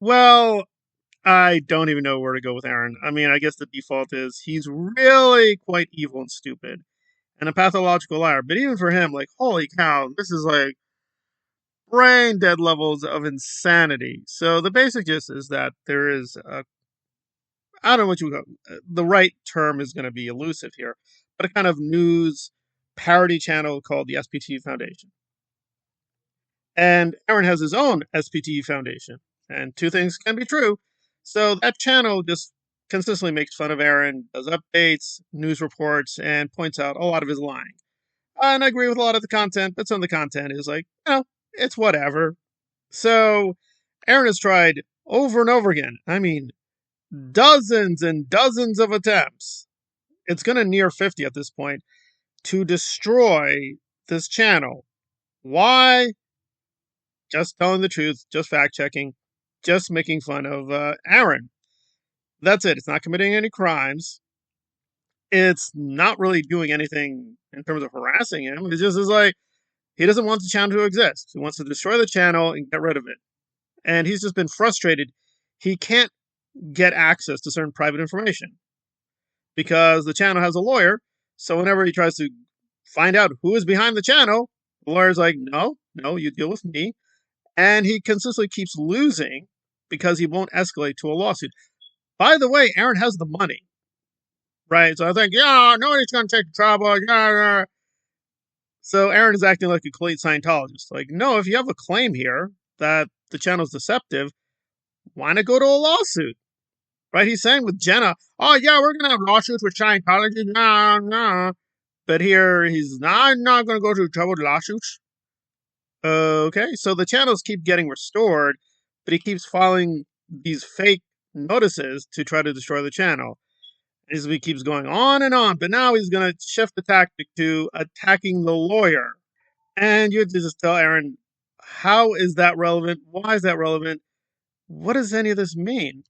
Well, I don't even know where to go with Aaron. I mean, I guess the default is he's really quite evil and stupid and a pathological liar. But even for him, like, holy cow, this is like brain dead levels of insanity. So the basic gist is that there is a, I don't know what you would call the right term is going to be elusive here, but a kind of news parody channel called the SPTV Foundation. And Aaron has his own SPTV Foundation. And two things can be true. So that channel just consistently makes fun of Aaron, does updates, news reports, and points out a lot of his lying. And I agree with a lot of the content, but some of the content is like, it's whatever. So Aaron has tried over and over again. I mean, dozens and dozens of attempts. It's going to near 50 at this point to destroy this channel. Why? Just telling the truth, just fact checking, just making fun of Aaron. That's it. It's not committing any crimes. It's not really doing anything in terms of harassing him. It just is like he doesn't want the channel to exist. He wants to destroy the channel and get rid of it. And he's just been frustrated. He can't get access to certain private information because the channel has a lawyer. So whenever he tries to find out who is behind the channel, the lawyer's like, no, you deal with me. And he consistently keeps losing because he won't escalate to a lawsuit. By the way, Aaron has the money, right? So I think, nobody's going to take the trouble. Yeah. So Aaron is acting like a complete Scientologist. Like, no, if you have a claim here that the channel's deceptive, why not go to a lawsuit? Right? He's saying with Jenna, oh, yeah, we're going to have lawsuits with Scientology. No. But here he's not, I'm not going to go to trouble with lawsuits. Okay, so the channels keep getting restored, but he keeps filing these fake notices to try to destroy the channel. As he keeps going on and on, but now he's going to shift the tactic to attacking the lawyer. And you have to just tell Aaron, how is that relevant? Why is that relevant? What does any of this mean?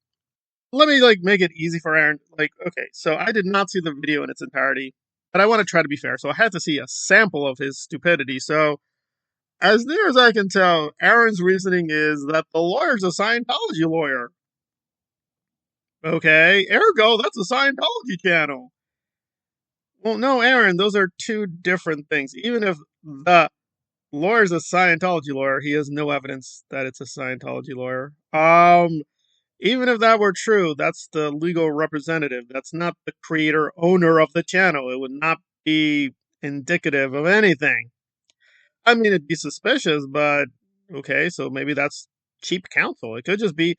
Let me make it easy for Aaron. Okay, so I did not see the video in its entirety, but I want to try to be fair. So I had to see a sample of his stupidity. So as near as I can tell, Aaron's reasoning is that the lawyer's a Scientology lawyer. Okay, ergo, that's a Scientology channel. Well, no, Aaron, those are two different things. Even if the lawyer's a Scientology lawyer, he has no evidence that it's a Scientology lawyer. Even if that were true, that's the legal representative. That's not the creator owner of the channel. It would not be indicative of anything. I mean, it'd be suspicious, but okay, so maybe that's cheap counsel. It could just be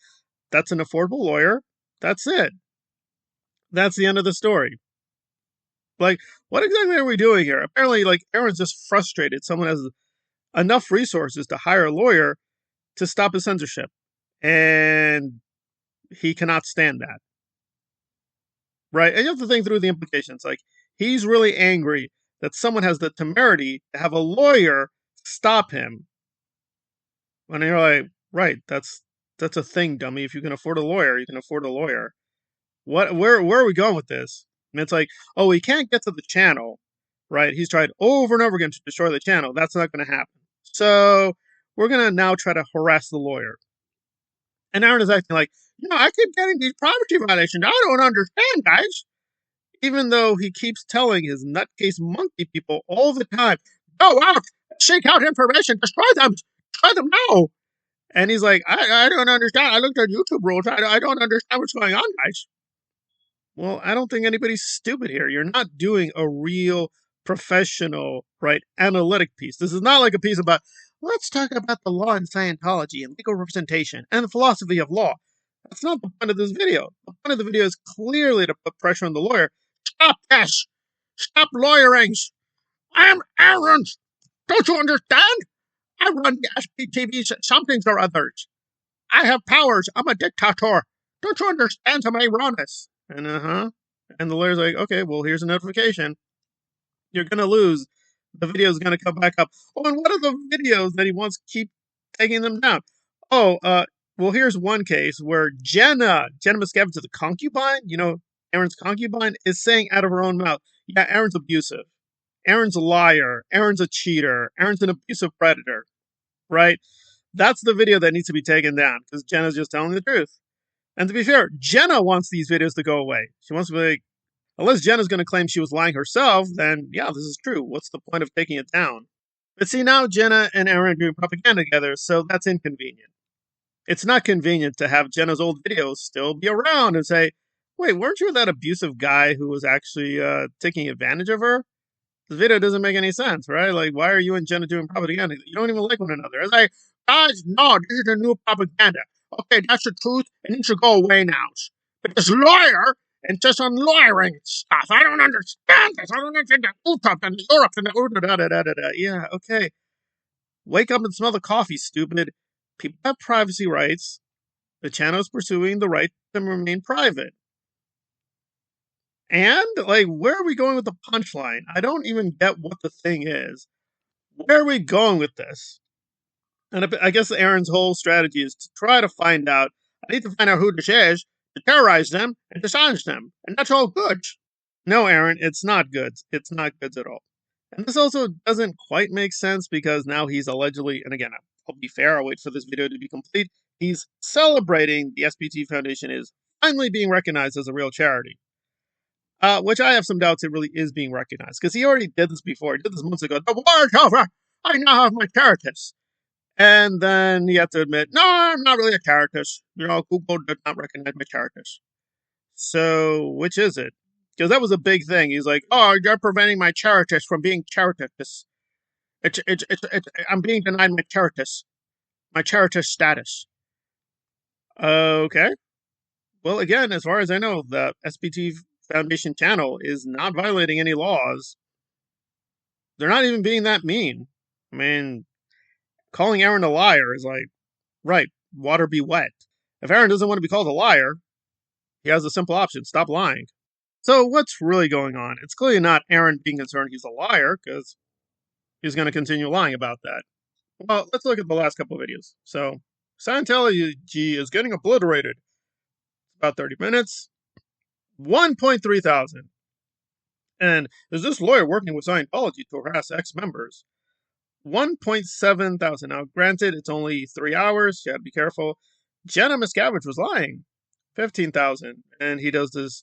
that's an affordable lawyer. That's it. That's the end of the story. What exactly are we doing here? Apparently, Aaron's just frustrated. Someone has enough resources to hire a lawyer to stop his censorship. And he cannot stand that. Right? And you have to think through the implications. He's really angry that someone has the temerity to have a lawyer stop him. And you're like, right, that's a thing, dummy. If you can afford a lawyer, you can afford a lawyer. Where are we going with this? And it's like, oh, he can't get to the channel, right? He's tried over and over again to destroy the channel. That's not going to happen. So we're going to now try to harass the lawyer. And Aaron is acting like, I keep getting these privacy violations. I don't understand, guys. Even though he keeps telling his nutcase monkey people all the time, go out, seek out information, destroy them now. And he's like, I don't understand. I looked at YouTube rules. I don't understand what's going on, guys. Well, I don't think anybody's stupid here. You're not doing a real professional, right, analytic piece. This is not like a piece about, let's talk about the law in Scientology and legal representation and the philosophy of law. That's not the point of this video. The point of the video is clearly to put pressure on the lawyer. Stop this! Stop lawyering! I'm Aaron! Don't you understand? I run the SPTV somethings or others. I have powers. I'm a dictator. Don't you understand some ironies? And And the lawyer's like, okay, well, here's a notification. You're going to lose. The video is going to come back up. Oh, and what are the videos that he wants to keep taking them down? Oh, well, here's one case where Jenna Miscavige, the concubine, Aaron's concubine, is saying out of her own mouth, yeah, Aaron's abusive. Aaron's a liar. Aaron's a cheater. Aaron's an abusive predator, right? That's the video that needs to be taken down because Jenna's just telling the truth. And to be fair, Jenna wants these videos to go away. She wants to be like, unless Jenna's going to claim she was lying herself, then yeah, this is true. What's the point of taking it down? But see, now Jenna and Aaron are doing propaganda together, so that's inconvenient. It's not convenient to have Jenna's old videos still be around and say, wait, weren't you that abusive guy who was actually taking advantage of her? The video doesn't make any sense, right? Like, why are you and Jenna doing propaganda? You don't even like one another. It's like, guys, no, this is a new propaganda. Okay, that's the truth, and it should go away now. But this lawyer and just on lawyering stuff. I don't understand this. I don't understand the Utah and the Europe and the da da da da da. Yeah, okay. Wake up and smell the coffee, stupid. People have privacy rights. The channel is pursuing the right to remain private. And, like, where are we going with the punchline? I don't even get what the thing is. Where are we going with this? And I guess Aaron's whole strategy is to try to find out. I need to find out who this is, to terrorize them, and to silence them. And that's all good. No, Aaron, it's not good. It's not good at all. And this also doesn't quite make sense because now he's allegedly, and again, I'll be fair, I'll wait for this video to be complete. He's celebrating the SPT Foundation is finally being recognized as a real charity. Which I have some doubts it really is being recognized because he already did this before. He did this months ago. The war's over. I now have my charities. And then you have to admit, no, I'm not really a charities. You know, Google did not recognize my charities. So, which is it? Because that was a big thing. He's like, oh, you're preventing my charities from being charities. I'm being denied my charities status. Okay. Well, again, as far as I know, the SPT Foundation channel is not violating any laws. They're not even being that mean. I mean, calling Aaron a liar is like, right, water be wet. If Aaron doesn't want to be called a liar, he has a simple option, stop lying. So what's really going on? It's clearly not Aaron being concerned he's a liar, because he's going to continue lying about that. Well, let's look at the last couple of videos. So, Scientology is getting obliterated. About 30 minutes. 1.3 thousand. And is this lawyer working with Scientology to harass ex-members? 1.7 thousand. Now, granted, it's only 3 hours. You gotta be careful. Jenna Miscavige was lying. 15,000. And he does this.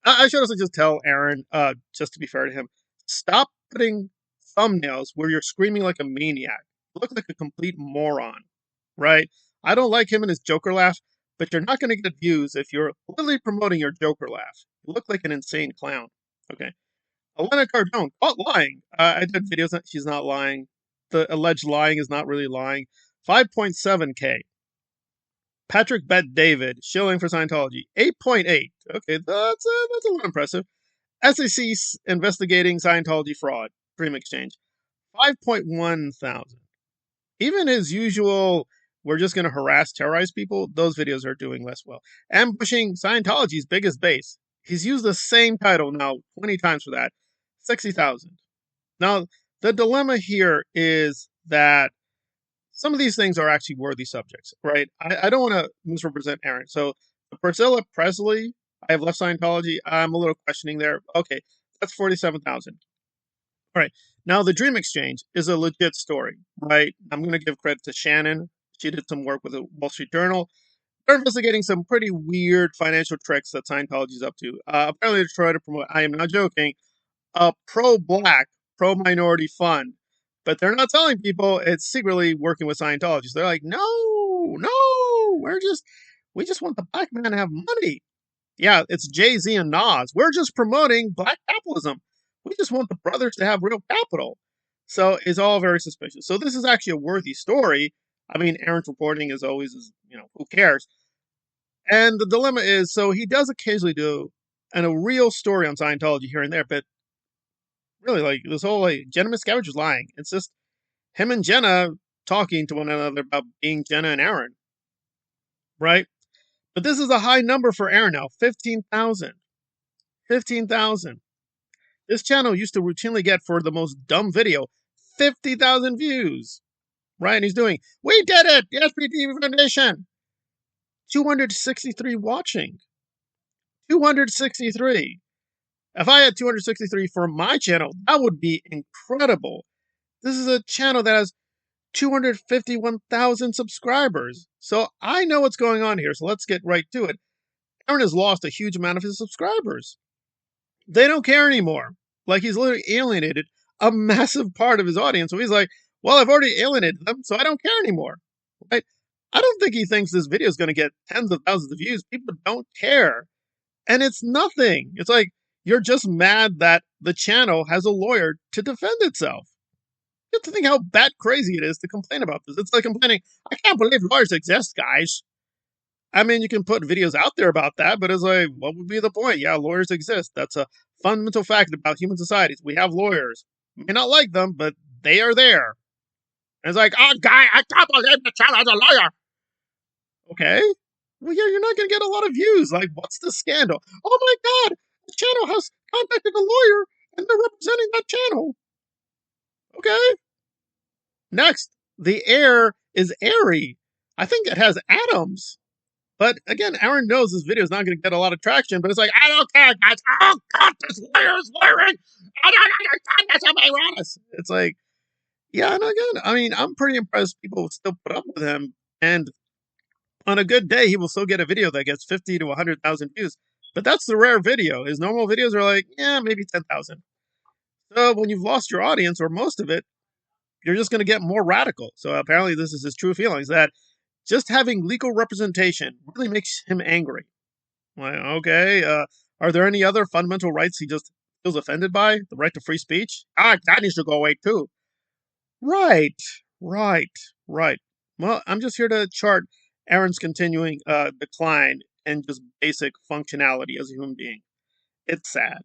I should also just tell Aaron, just to be fair to him, stop putting thumbnails where you're screaming like a maniac. You look like a complete moron, right? I don't like him and his Joker laugh, but you're not going to get views if you're literally promoting your Joker laugh. You look like an insane clown. Okay. Elena Cardone, caught lying. I did videos that she's not lying. The alleged lying is not really lying. 5.7K. Patrick Bet David, shilling for Scientology. 8.8. Okay, that's a little impressive. SEC investigating Scientology fraud. Dream Exchange. 5.1 thousand. Even his usual, we're just going to harass, terrorize people, those videos are doing less well. Ambushing Scientology's biggest base. He's used the same title now 20 times for that. 60,000. Now, the dilemma here is that some of these things are actually worthy subjects, right? I don't want to misrepresent Aaron. So, Priscilla Presley, I have left Scientology. I'm a little questioning there. Okay, that's 47,000. All right. Now, the Dream Exchange is a legit story, right? I'm going to give credit to Shannon. She did some work with the Wall Street Journal. They're investigating some pretty weird financial tricks that Scientology's up to. Apparently, to try to promote, I am not joking, a pro-black, pro-minority fund. But they're not telling people it's secretly working with Scientology. So they're like, no, we just want the black man to have money. Yeah, it's Jay-Z and Nas. We're just promoting black capitalism. We just want the brothers to have real capital. So it's all very suspicious. So this is actually a worthy story. I mean, Aaron's reporting is always, who cares? And the dilemma is, so he does occasionally do a real story on Scientology here and there, but really, like, this whole, like, Jenna Miscavige was lying. It's just him and Jenna talking to one another about being Jenna and Aaron, right? But this is a high number for Aaron now, 15,000. 15,000. This channel used to routinely get, for the most dumb video, 50,000 views, right? And he's doing, we did it, the SPTV Foundation. 263 watching. 263. If I had 263 for my channel, that would be incredible. This is a channel that has 251,000 subscribers. So I know what's going on here. So let's get right to it. Aaron has lost a huge amount of his subscribers. They don't care anymore. Like he's literally alienated a massive part of his audience. So he's like, well, I've already alienated them, so I don't care anymore. Right? I don't think he thinks this video is going to get tens of thousands of views. People don't care. And it's nothing. It's like you're just mad that the channel has a lawyer to defend itself. You have to think how bat crazy it is to complain about this. It's like complaining, I can't believe lawyers exist, guys. I mean, you can put videos out there about that, but it's like, what would be the point? Yeah, lawyers exist. That's a fundamental fact about human societies. We have lawyers. You may not like them, but they are there. And it's like, oh, guy, I can't believe the channel has a lawyer. Okay. Well, yeah, you're not going to get a lot of views. Like, what's the scandal? Oh my God, the channel has contacted a lawyer and they're representing that channel. Okay. Next, the air is airy. I think it has atoms. But again, Aaron knows this video is not going to get a lot of traction, but it's like, I don't care, guys. Oh, God, this lawyer is lawyering. I don't understand this. I'm honest. It's like, yeah, and again, I mean, I'm pretty impressed people still put up with him. And on a good day, he will still get a video that gets 50 to 100,000 views. But that's the rare video. His normal videos are like, yeah, maybe 10,000. So when you've lost your audience or most of it, you're just going to get more radical. So apparently, this is his true feelings that just having legal representation really makes him angry. Like, okay, are there any other fundamental rights he just feels offended by? The right to free speech? Ah, that needs to go away too. Right, right, right. Well, I'm just here to chart Aaron's continuing decline and just basic functionality as a human being. It's sad.